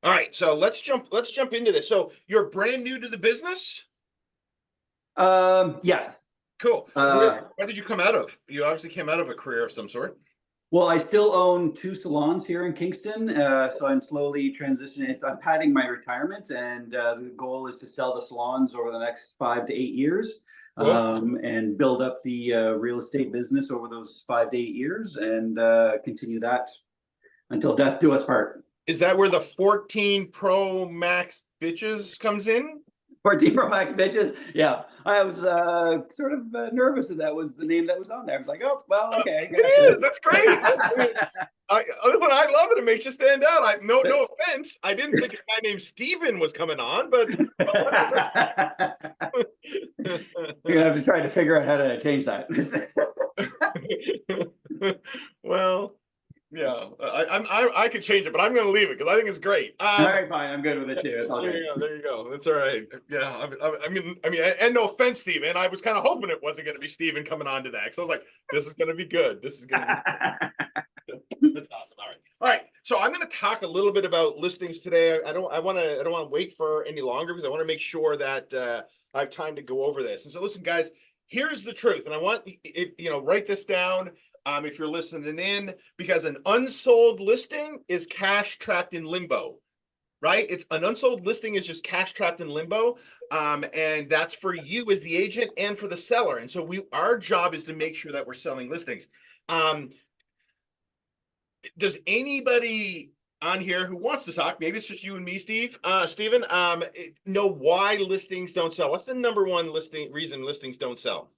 All right, so let's jump into this. So you're brand new to the business? Yes. Cool. Uh, Where did you come out of? You obviously came out of a career of some sort. well, I still own two salons here in Kingston, so I'm slowly transitioning. I'm padding my retirement, and the goal is to sell the salons over the next 5 to 8 years, Cool. and build up the real estate business over those 5 to 8 years, and continue that until death do us part. Is that where the 14 Pro Max bitches comes in? 14 Pro Max bitches. Yeah, I was sort of nervous that was the name that was on there. I was like, oh, well, okay, I It gotcha. is. That's great. I love it. It makes you stand out. No offense. I didn't think a guy named Steven was coming on, but whatever. You're gonna have to try to figure out how to change that. Well, yeah, I could change it, but I'm going to leave it because I think it's great. All right, fine. I'm good with it too. It's all There good. you go. There you go. That's all right. Yeah. I mean, and no offense, Steven. I was kind of hoping it wasn't going to be Steven coming on to that because I was like, this is going to be good. This is going to be That's awesome. All right. All right. So I'm going to talk a little bit about listings today. I don't want to wait for any longer because I want to make sure that I have time to go over this. And so listen, guys, here's the truth. And I want write this down if you're listening in, because an unsold listing is cash trapped in limbo. Right? It's an unsold listing is just cash trapped in limbo. And that's for you as the agent and for the seller. And so our job is to make sure that we're selling listings. Um, does anybody on here who wants to talk, maybe it's just you and me, Steven, know why listings don't sell? What's the number one reason listings don't sell?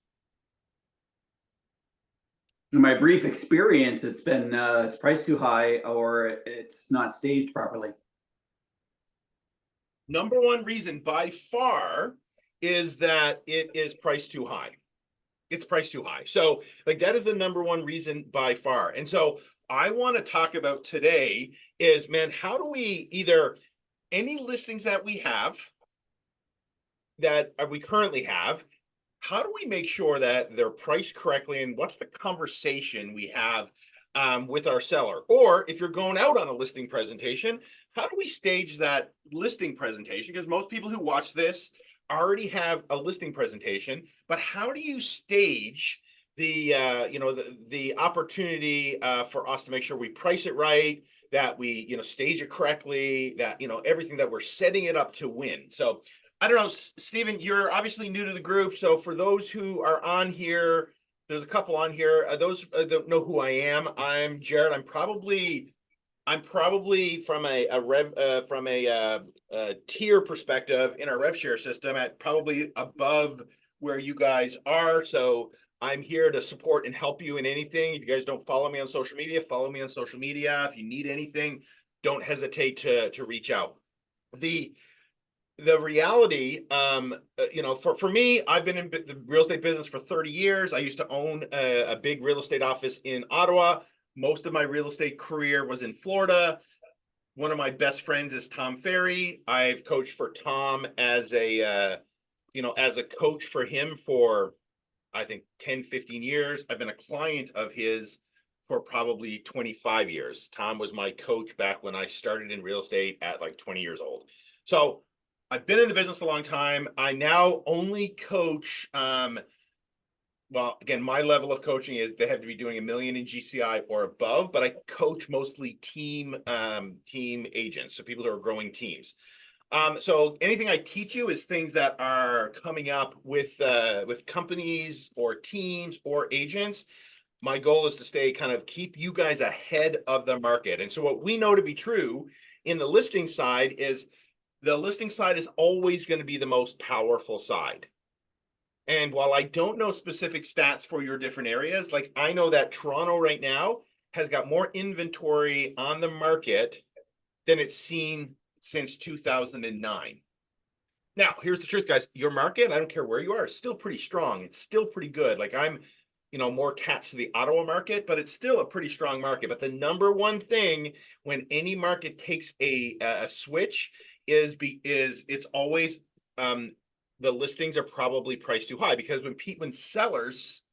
In my brief experience, it's been it's priced too high or it's not staged properly. Number one reason by far is that it is priced too high. It's priced too high. So like that is the number one reason by far. And so I want to talk about today is, man, how do we either any listings that we currently have, how do we make sure that they're priced correctly, and what's the conversation we have with our seller? Or if you're going out on a listing presentation, how do we stage that listing presentation? Because most people who watch this already have a listing presentation, but how do you stage the opportunity for us to make sure we price it right, that we stage it correctly, that everything, that we're setting it up to win? So I don't know, Steven, you're obviously new to the group. So for those who are on here, there's a couple on here. Those don't know who I am. I'm Jarrod. I'm probably from a tier perspective in our rev share system at probably above where you guys are. So I'm here to support and help you in anything. If you guys don't follow me on social media, follow me on social media. If you need anything, don't hesitate to reach out. The reality, for me, I've been in the real estate business for 30 years. I used to own a big real estate office in Ottawa. Most of my real estate career was in Florida. One of my best friends is Tom Ferry. I've coached for Tom as a coach for him for, I think, 10, 15 years. I've been a client of his for probably 25 years. Tom was my coach back when I started in real estate at like 20 years old. So I've been in the business a long time. I now only coach. Well, again, my level of coaching is they have to be doing $1 million in GCI or above, but I coach mostly team agents, so people who are growing teams. So anything I teach you is things that are coming up with companies or teams or agents. My goal is to keep you guys ahead of the market. And so what we know to be true in the listing side is the listing side is always going to be the most powerful side. And while I don't know specific stats for your different areas, like I know that Toronto right now has got more inventory on the market than it's seen since 2009. Now, here's the truth, guys. Your market, I don't care where you are, is still pretty strong. It's still pretty good. Like I'm, more attached to the Ottawa market, but it's still a pretty strong market. But the number one thing when any market takes a switch is it's always the listings are probably priced too high, because when sellers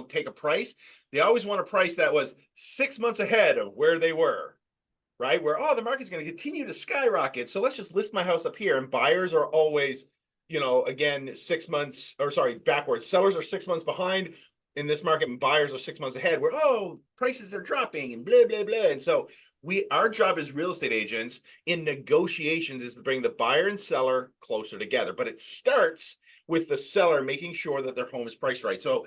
take a price, they always want a price that was 6 months ahead of where they were. right? Where, oh, the market's going to continue to skyrocket. So let's just list my house up here. And buyers are always, again, 6 months, or sorry, backwards. Sellers are 6 months behind in this market and buyers are 6 months ahead where, oh, prices are dropping and blah, blah, blah. And so our job as real estate agents in negotiations is to bring the buyer and seller closer together. But it starts with the seller making sure that their home is priced right. So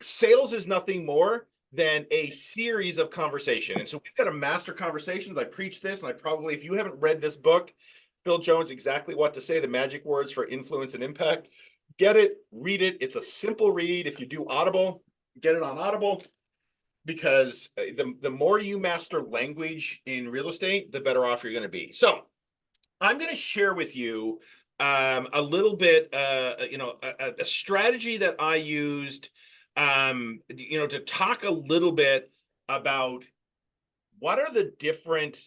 sales is nothing more than a series of conversation. And so we've got a master conversations. I preach this, and I probably, if you haven't read this book, Phil Jones, Exactly What to Say, the magic words for influence and impact, get it, read it. It's a simple read. If you do Audible, get it on Audible, because the more you master language in real estate, the better off you're going to be. So I'm going to share with you a little bit, a strategy that I used, to talk a little bit about what are the different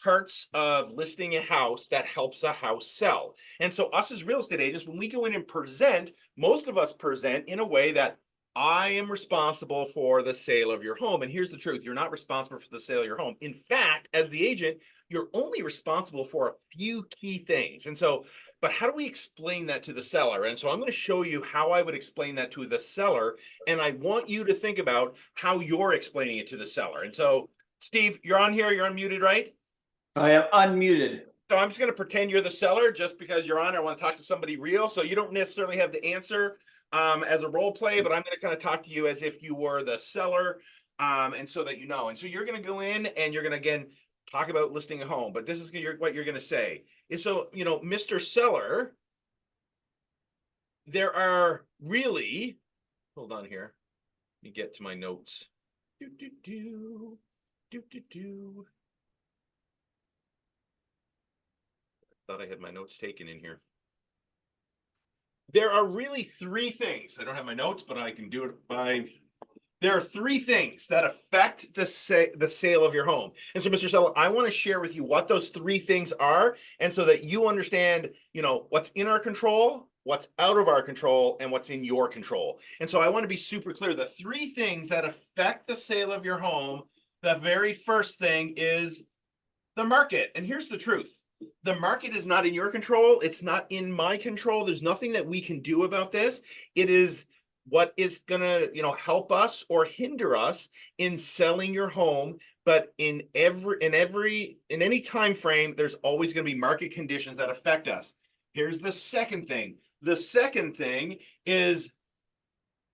parts of listing a house that helps a house sell. And so us as real estate agents, when we go in and present, most of us present in a way that I am responsible for the sale of your home. And here's the truth. You're not responsible for the sale of your home. In fact, as the agent, you're only responsible for a few key things. And so, but how do we explain that to the seller? And so I'm going to show you how I would explain that to the seller. And I want you to think about how you're explaining it to the seller. And so, Steve, you're on here. You're unmuted, right? I am unmuted. So I'm just going to pretend you're the seller just because you're on. I want to talk to somebody real. So you don't necessarily have the answer as a role play, but I'm going to kind of talk to you as if you were the seller, and so that you know. And so you're going to go in and you're going to, again, talk about listing a home. But this is what you're going to say. And so, Mr. Seller, there are really, hold on here. Let me get to my notes. Do, do, do, do, do, do. Thought I had my notes taken in here. There are really three things. I don't have my notes, but I can do it by. There are three things that affect the sale of your home. And so, Mr. Seller, I want to share with you what those three things are, and so that you understand, what's in our control, what's out of our control, and what's in your control. And so I want to be super clear. The three things that affect the sale of your home, the very first thing is the market. And here's the truth. The market is not in your control. It's not in my control. There's nothing that we can do about this. It is what is going to, help us or hinder us in selling your home. But in any time frame, there's always going to be market conditions that affect us. Here's the second thing. The second thing is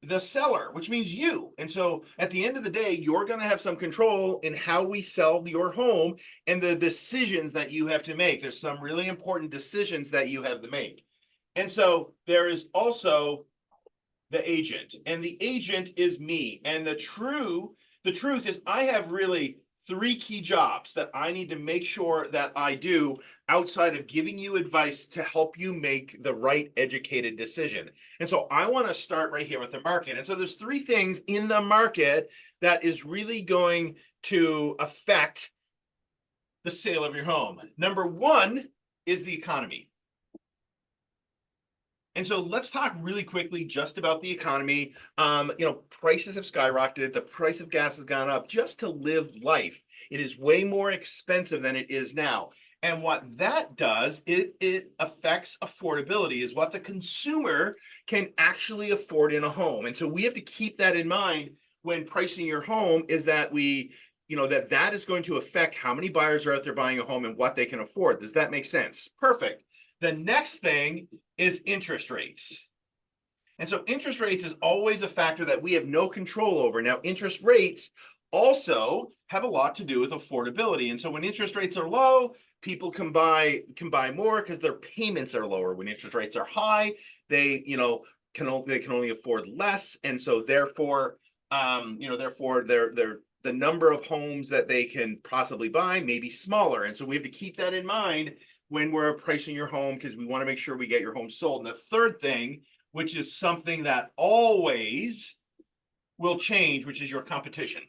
the seller, which means you. And so at the end of the day, you're going to have some control in how we sell your home and the decisions that you have to make. There's some really important decisions that you have to make. And so there is also the agent, and the agent is me. And the truth is I have really three key jobs that I need to make sure that I do outside of giving you advice to help you make the right educated decision. And so I want to start right here with the market. And so there's three things in the market that is really going to affect the sale of your home. Number one is the economy. And so let's talk really quickly just about the economy. Prices have skyrocketed. The price of gas has gone up. Just to live life, it is way more expensive than it is now. And what that does, it affects affordability, is what the consumer can actually afford in a home. And so we have to keep that in mind when pricing your home, is that that is going to affect how many buyers are out there buying a home and what they can afford. Does that make sense? Perfect. The next thing is interest rates. And so interest rates is always a factor that we have no control over. Now, interest rates also have a lot to do with affordability. And so when interest rates are low, people can buy more because their payments are lower. When interest rates are high, they can only afford less. And so therefore the number of homes that they can possibly buy may be smaller. And so we have to keep that in mind when we're pricing your home, because we want to make sure we get your home sold. And the third thing, which is something that always will change, which is your competition.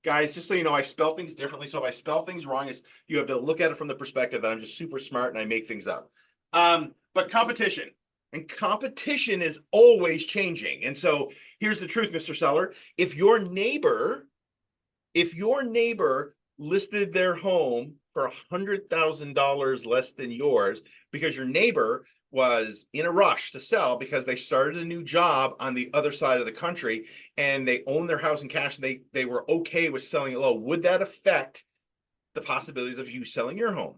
Guys, just so you know, I spell things differently. So if I spell things wrong, you have to look at it from the perspective that I'm just super smart and I make things up. But competition. And competition is always changing. And so here's the truth, Mr. Seller. If your neighbor listed their home for $100,000 less than yours because your neighbor was in a rush to sell because they started a new job on the other side of the country and they own their house in cash and they were okay with selling it low, would that affect the possibilities of you selling your home?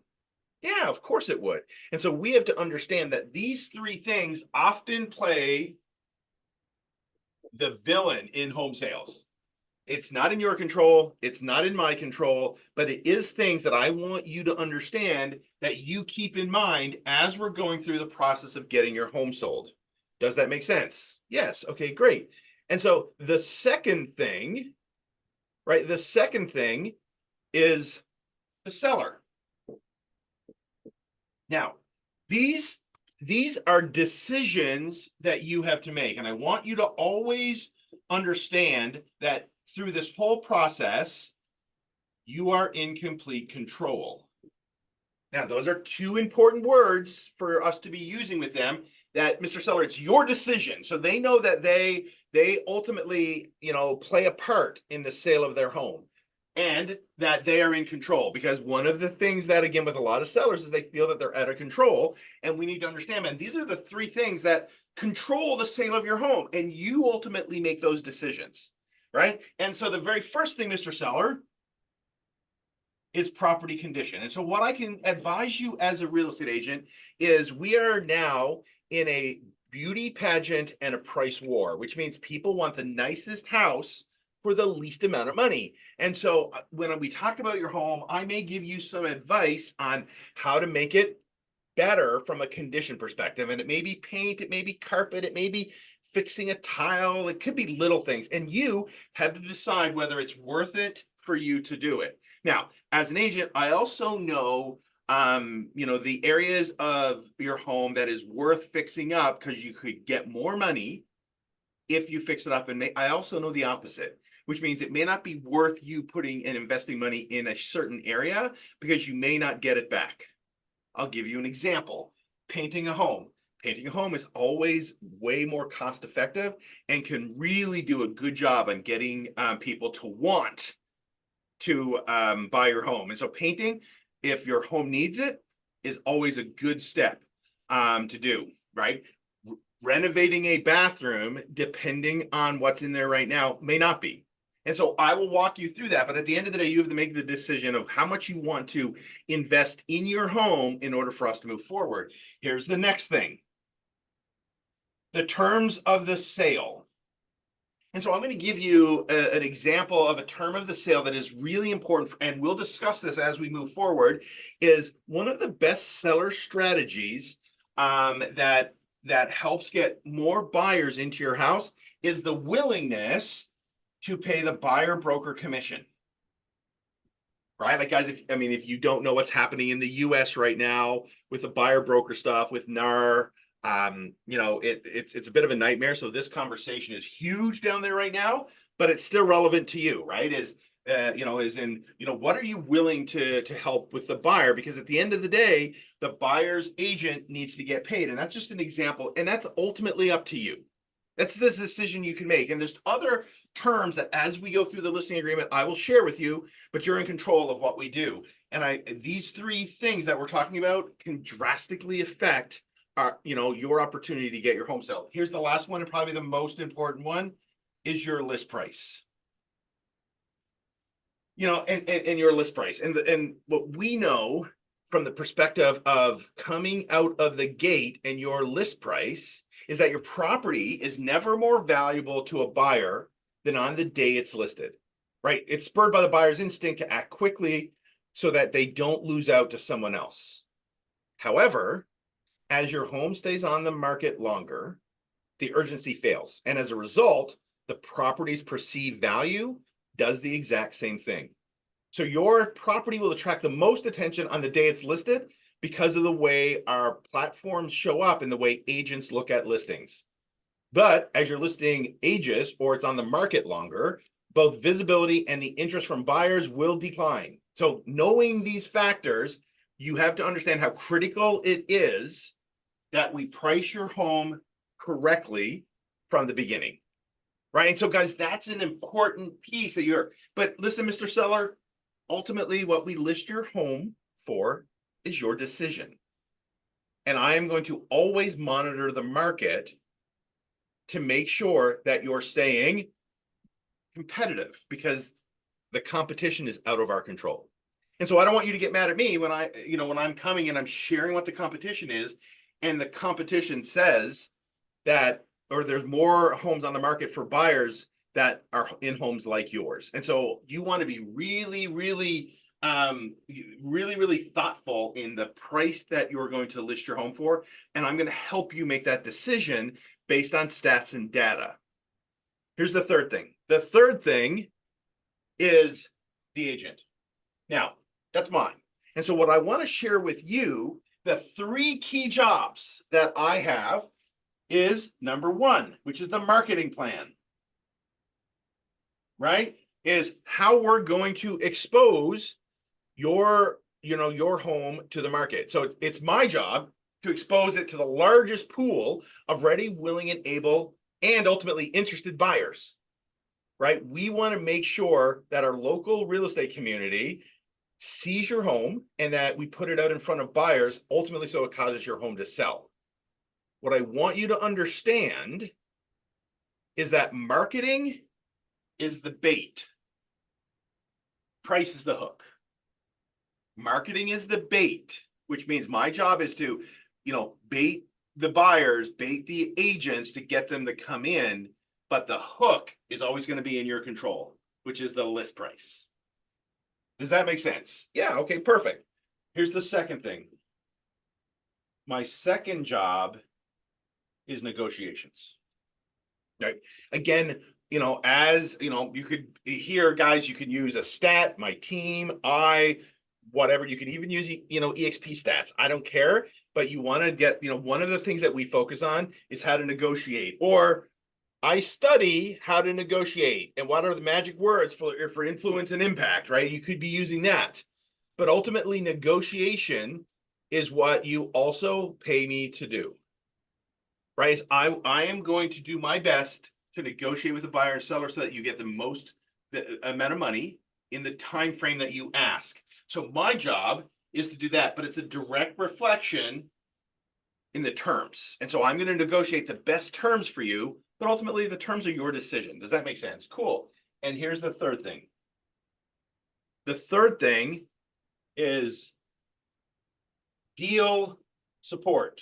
Yeah, of course it would. And so we have to understand that these three things often play the villain in home sales. It's not in your control. It's not in my control, but it is things that I want you to understand that you keep in mind as we're going through the process of getting your home sold. Does that make sense? Yes. Okay, great. And so the second thing, right? The second thing is the seller. Now, these are decisions that you have to make. And I want you to always understand that through this whole process, you are in complete control. Now, those are two important words for us to be using with them. That, Mr. Seller, it's your decision. So they know that they ultimately, play a part in the sale of their home and that they are in control. Because one of the things that, again, with a lot of sellers is they feel that they're out of control. And we need to understand, man, these are the three things that control the sale of your home. And you ultimately make those decisions, right? And so the very first thing, Mr. Seller, is property condition. And so what I can advise you as a real estate agent is we are now in a beauty pageant and a price war, which means people want the nicest house for the least amount of money. And so when we talk about your home, I may give you some advice on how to make it better from a condition perspective. And it may be paint, it may be carpet, it may be fixing a tile, it could be little things. And you have to decide whether it's worth it for you to do it. Now, as an agent, I also know the areas of your home that is worth fixing up because you could get more money if you fix it up. And I also know the opposite, which means it may not be worth you putting and investing money in a certain area because you may not get it back. I'll give you an example. Painting a home. Painting a home is always way more cost effective and can really do a good job on getting people to want to buy your home. And so painting, if your home needs it, is always a good step to do, right? Renovating a bathroom, depending on what's in there right now, may not be. And so I will walk you through that. But at the end of the day, you have to make the decision of how much you want to invest in your home in order for us to move forward. Here's the next thing. The terms of the sale. And so I'm going to give you an example of a term of the sale that is really important, and we'll discuss this as we move forward, is one of the best seller strategies that helps get more buyers into your house is the willingness to pay the buyer broker commission. Right? Like, guys, if you don't know what's happening in the US right now with the buyer broker stuff, with NAR, it's a bit of a nightmare. So this conversation is huge down there right now, but it's still relevant to you, right? What are you willing to help with the buyer? Because at the end of the day, the buyer's agent needs to get paid. And that's just an example. And that's ultimately up to you. That's the decision you can make. And there's other terms that as we go through the listing agreement, I will share with you, but you're in control of what we do. And these three things that we're talking about can drastically affect your opportunity to get your home sold. Here's the last one, and probably the most important one, is your list price. And your list price. And what we know from the perspective of coming out of the gate and your list price is that your property is never more valuable to a buyer than on the day it's listed, right? It's spurred by the buyer's instinct to act quickly so that they don't lose out to someone else. However, as your home stays on the market longer, the urgency fails. And as a result, the property's perceived value does the exact same thing. So your property will attract the most attention on the day it's listed because of the way our platforms show up and the way agents look at listings. But as your listing ages or it's on the market longer, both visibility and the interest from buyers will decline. So knowing these factors, you have to understand how critical it is that we price your home correctly from the beginning, right? And so guys, that's an important piece but listen, Mr. Seller, ultimately what we list your home for is your decision. And I am going to always monitor the market to make sure that you're staying competitive, because the competition is out of our control. And so I don't want you to get mad at me when when I'm coming and I'm sharing what the competition is, and the competition says that, or there's more homes on the market for buyers that are in homes like yours. And so you want to be really, really, really thoughtful in the price that you're going to list your home for. And I'm going to help you make that decision based on stats and data. Here's the third thing. The third thing is the agent. Now, that's mine. And so what I want to share with you, the 3 key jobs that I have, is number 1, which is the marketing plan, right? Is how we're going to expose your home to the market. So it's my job to expose it to the largest pool of ready, willing, and able, and ultimately interested buyers, right? We want to make sure that our local real estate community sees your home and that we put it out in front of buyers, ultimately so it causes your home to sell. What I want you to understand is that marketing is the bait. Price is the hook. Marketing is the bait, which means my job is to, bait the buyers, bait the agents to get them to come in. But the hook is always going to be in your control, which is the list price. Does that make sense? Yeah, okay, perfect. Here's the second thing. My second job is negotiations. Right. Again, as you could hear, guys, you can use a stat, my team, whatever. You can even use, EXP stats. I don't care, but you want to get, one of the things that we focus on is how to negotiate, or I study how to negotiate and what are the magic words for influence and impact, right? You could be using that. But ultimately, negotiation is what you also pay me to do, right? I am going to do my best to negotiate with the buyer and seller so that you get the amount of money in the time frame that you ask. So my job is to do that, but it's a direct reflection in the terms. And so I'm going to negotiate the best terms for you, but ultimately the terms are your decision. Does that make sense? Cool. And here's the third thing. The third thing is deal support.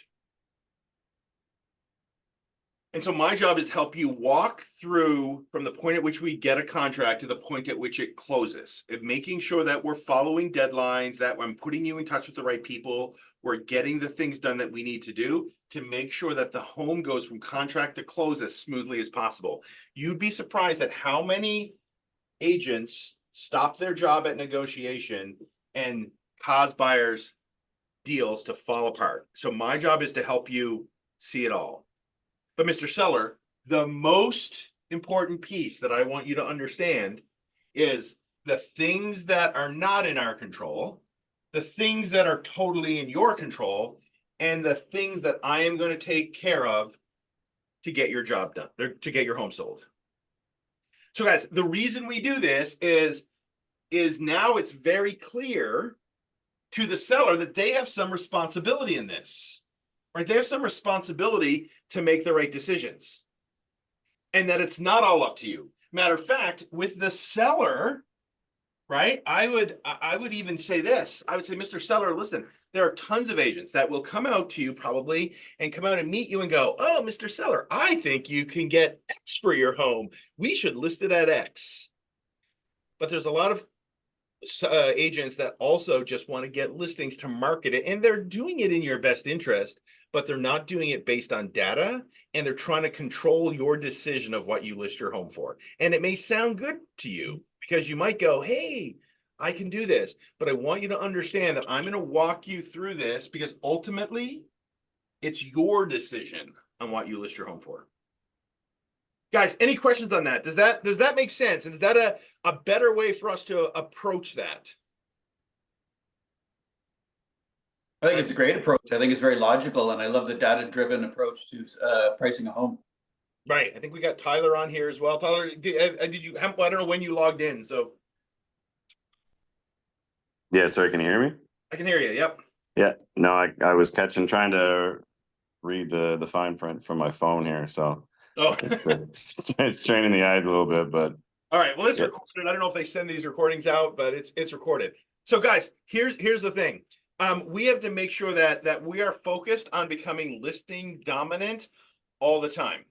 And so my job is to help you walk through from the point at which we get a contract to the point at which it closes, and making sure that we're following deadlines, that I'm putting you in touch with the right people, we're getting the things done that we need to do to make sure that the home goes from contract to close as smoothly as possible. You'd be surprised at how many agents stop their job at negotiation and cause buyers' deals to fall apart. So my job is to help you see it all. But Mr. Seller, the most important piece that I want you to understand is the things that are not in our control, the things that are totally in your control, and the things that I am going to take care of to get your job done, or to get your home sold. So guys, the reason we do this is now it's very clear to the seller that they have some responsibility in this. Right? They have some responsibility to make the right decisions, and that it's not all up to you. Matter of fact, with the seller, right? I would even say this. I would say, Mr. Seller, listen, there are tons of agents that will come out to you probably and come out and meet you and go, oh, Mr. Seller, I think you can get X for your home. We should list it at X. But there's a lot of agents that also just want to get listings to market it, and they're doing it in your best interest, but they're not doing it based on data, and they're trying to control your decision of what you list your home for. And it may sound good to you because you might go, hey, I can do this, but I want you to understand that I'm going to walk you through this because ultimately it's your decision on what you list your home for. Guys, any questions on that? Does that make sense? And is that a better way for us to approach that? I think it's a great approach. I think it's very logical, and I love the data-driven approach to pricing a home. Right. I think we got Tyler on here as well. Tyler, did you? I don't know when you logged in. So Yeah, sorry, can you hear me? I can hear you. Yep. Yeah, no, I was trying to read the fine print from my phone here, so Oh, it's it's straining the eyes a little bit, but all right. Well, it's yeah, recorded. I don't know if they send these recordings out, but it's recorded. So, guys, here's the thing. We have to make sure that we are focused on becoming listing dominant all the time.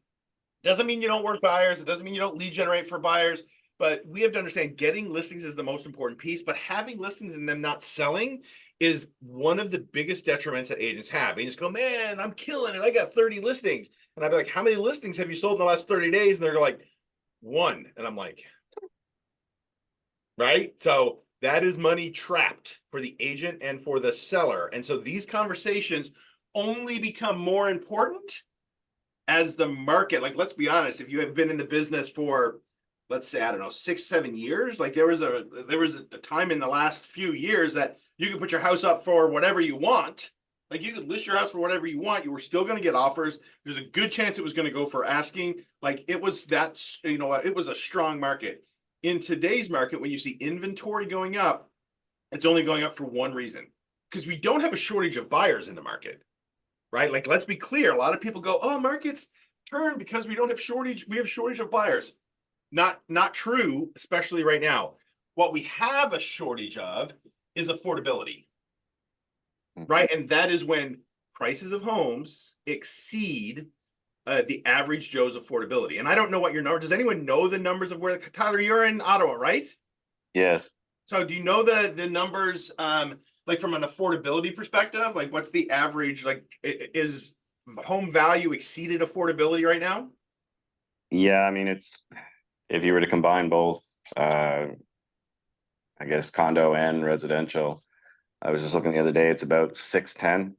Doesn't mean you don't work buyers. It doesn't mean you don't lead generate for buyers. But we have to understand getting listings is the most important piece. But having listings and them not selling is one of the biggest detriments that agents have. Agents go, man, I'm killing it. I got 30 listings. And I'd be like, how many listings have you sold in the last 30 days? And they're like, one. And I'm like, right? So that is money trapped for the agent and for the seller. And so these conversations only become more important as the market, like, let's be honest, if you have been in the business for, let's say, I don't know, 6 7 years, like there was a time in the last few years that you could put your house up for whatever you want. Like you could list your house for whatever you want. You were still going to get offers. There's a good chance it was going to go for asking. Like it was it was a strong market. In today's market, when you see inventory going up, it's only going up for one reason, because we don't have a shortage of buyers in the market, right? Like, let's be clear. A lot of people go, oh, markets turn because we don't have shortage. We have shortage of buyers. Not true, especially right now. What we have a shortage of is affordability, right? And that is when prices of homes exceed the average Joe's affordability. And I don't know what your number. Does anyone know the numbers of where Tyler? You're in Ottawa, right? yes, So do you know the numbers? Like from an affordability perspective, like what's the average? Like is home value exceeded affordability right now? yeah. I mean, it's if you were to combine both, I guess condo and residential. I was just looking the other day; it's about 610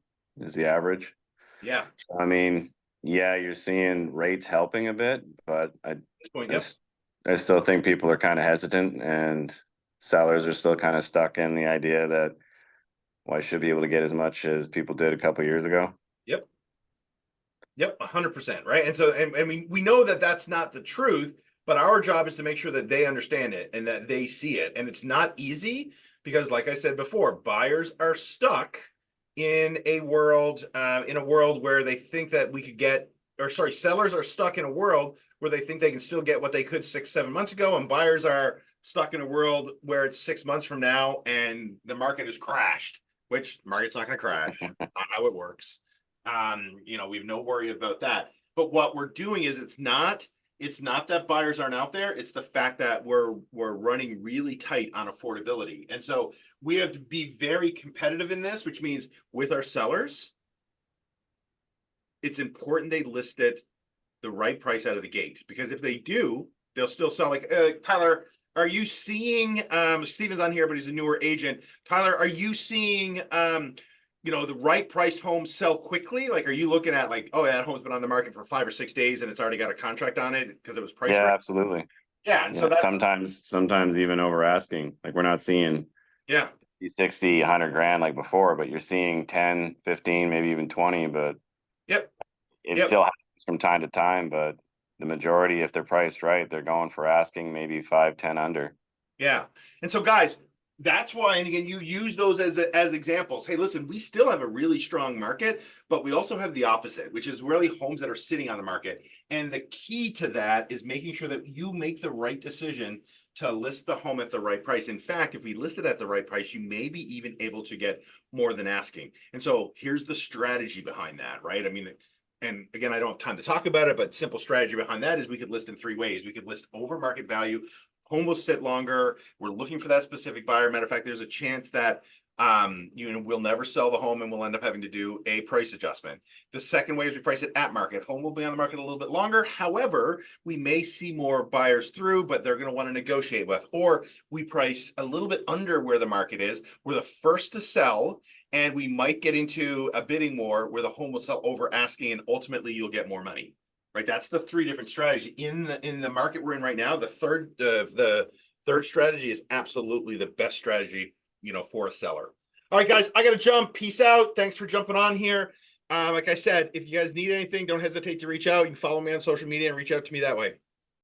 is the average. Yeah, at I mean, yeah, you're seeing rates helping a bit, but this point, I, yep. s- I still think people are kind of hesitant, and sellers are still kind of stuck in the idea that, well, I should be able to get as much as people did a couple years ago. Yep. Yep, 100%, right? And so, and we know that that's not the truth, but our job is to make sure that they understand it and that they see it. And it's not easy because, like I said before, buyers are stuck in a world where they think that we could get, or sorry, sellers are stuck in a world where they think they can still get what they could 6 7 months ago, and buyers are stuck in a world where it's 6 months from now and the market has crashed, which market's not going to crash. Not how it works. We have no worry about that. But what we're doing is it's not that buyers aren't out there. It's the fact that we're running really tight on affordability. And so we have to be very competitive in this, which means with our sellers, it's important they list it the right price out of the gate. Because if they do, they'll still sell. Like Tyler, are you seeing Steven's on here, but he's a newer agent. Tyler, are you seeing the right priced homes sell quickly? Like, are you looking at like, oh, that home's been on the market for 5 or 6 days and it's already got a contract on it because it was priced Yeah, right? absolutely. Yeah, and so Yeah, that's sometimes even over asking. Like we're not seeing yeah, 60, 100 grand like before, but you're seeing 10, 15, maybe even 20, but yep, it yep. still happens from time to time, but the majority, if they're priced right, they're going for asking maybe 5, 10 under. Yeah. And so, guys, that's why, and again, you use those as examples. Hey, listen, we still have a really strong market, but we also have the opposite, which is really homes that are sitting on the market. And the key to that is making sure that you make the right decision to list the home at the right price. In fact, if we list it at the right price, you may be even able to get more than asking. And so here's the strategy behind that, right? I mean, and again, I don't have time to talk about it, but simple strategy behind that is we could list in three ways. We could list over market value. Home will sit longer. We're looking for that specific buyer. Matter of fact, there's a chance that we'll never sell the home and we'll end up having to do a price adjustment. The second way is we price it at market. Home will be on the market a little bit longer. However, we may see more buyers through, but they're going to want to negotiate with. Or we price a little bit under where the market is. We're the first to sell, and we might get into a bidding war where the home will sell over asking, and ultimately you'll get more money. Right, that's the three different strategies in the market we're in right now. The third strategy is absolutely the best strategy, for a seller. All right, guys, I got to jump. Peace out. Thanks for jumping on here. Like I said, if you guys need anything, don't hesitate to reach out. You can follow me on social media and reach out to me that way.